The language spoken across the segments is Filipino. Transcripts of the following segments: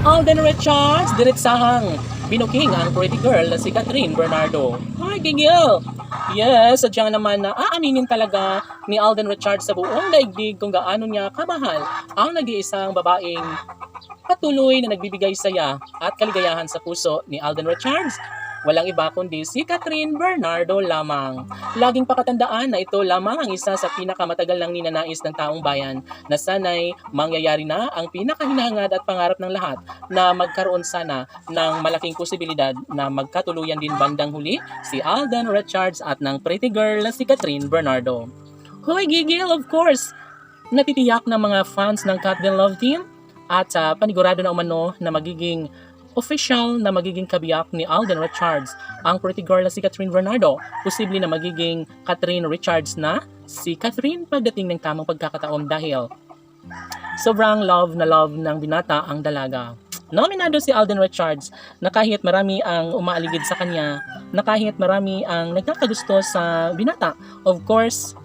Alden Richards, diretsahang binuking ang pretty girl na si Catherine Bernardo. Ay, gigil! Yes, sadyang naman na aaminin talaga ni Alden Richards sa buong daigdig kung gaano niya kamahal ang nag-iisang babaeng patuloy na nagbibigay saya at kaligayahan sa puso ni Alden Richards. Walang iba kundi si Catherine Bernardo lamang. Laging pakatandaan na ito lamang ang isa sa pinakamatagal ng ninanais ng taong bayan na sana'y mangyayari na ang pinakahinahangad at pangarap ng lahat na magkaroon sana ng malaking posibilidad na magkatuluyan din bandang huli si Alden Richards at ng pretty girl na si Catherine Bernardo. Hoy, gigil, of course! Natitiyak ng mga fans ng Cat Del Love Team at panigurado na umano na magiging official na magiging kabiyak ni Alden Richards ang pretty girl na si Catherine Bernardo. Posible na magiging Catherine Richards na si Catherine pagdating ng tamang pagkakataon dahil sobrang love na love ng binata ang dalaga. Nominado si Alden Richards na kahit marami ang umaaligid sa kanya, na kahit marami ang nagkakagusto sa binata, of course,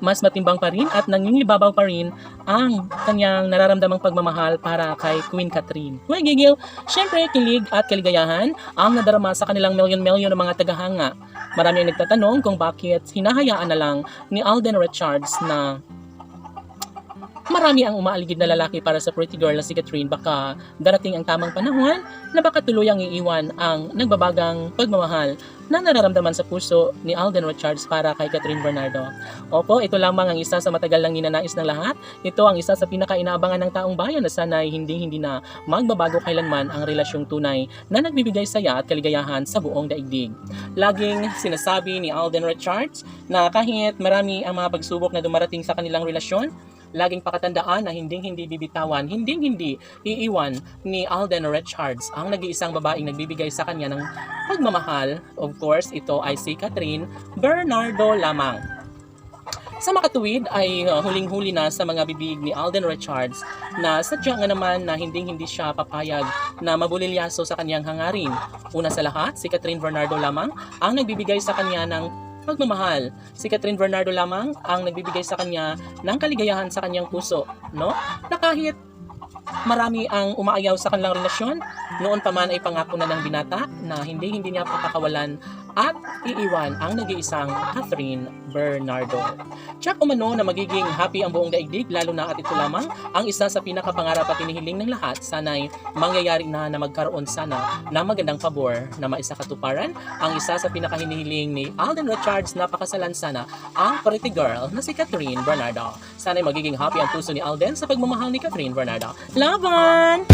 mas matimbang pa rin at nangingibabaw pa rin ang kanyang nararamdamang pagmamahal para kay Queen Catherine. Huwag gigil, syempre kilig at kaligayahan ang nadarama sa kanilang milyon-milyon ng mga tagahanga. Marami ang nagtatanong kung bakit hinahayaan na lang ni Alden Richards na marami ang umaaligid na lalaki para sa pretty girl na si Catherine. Baka darating ang tamang panahon na baka tuluyang iiwan ang nagbabagang pagmamahal na nararamdaman sa puso ni Alden Richards para kay Catherine Bernardo. Opo, ito lamang ang isa sa matagal lang ninanais ng lahat. Ito ang isa sa pinaka-inaabangan ng taong bayan na sana'y hindi na magbabago kailanman ang relasyong tunay na nagbibigay saya at kaligayahan sa buong daigdig. Laging sinasabi ni Alden Richards na kahit marami ang mga pagsubok na dumarating sa kanilang relasyon, laging pakatandaan na hindi bibitawan, hindi iiwan ni Alden Richards ang nag-iisang babaeng nagbibigay sa kanya ng pagmamahal. Of course, ito ay si Catherine Bernardo lamang. Sa makatuwid ay huling-huli na sa mga bibig ni Alden Richards na sadya nga naman na hindi siya papayag na mabulilyaso sa kanyang hangarin. Una sa lahat, si Catherine Bernardo lamang ang nagbibigay sa kanya ng pagmamahal. Si Catherine Bernardo lamang ang nagbibigay sa kanya ng kaligayahan sa kanyang puso, no? Na kahit marami ang umaayaw sa kanilang relasyon, noon pa man ay pangako na ng binata na hindi niya papakawalan at iiwan ang nag-iisang Catherine Bernardo. Tsak umano na magiging happy ang buong daigdig, lalo na at ito lamang ang isa sa pinakapangarap at hinihiling ng lahat. Sana'y mangyayari na magkaroon sana na magandang pabor na maisakatuparan ang isa sa pinakahinihiling ni Alden Richards na pakasalan sana ang pretty girl na si Catherine Bernardo. Sana'y magiging happy ang puso ni Alden sa pagmamahal ni Catherine Bernardo. Laban!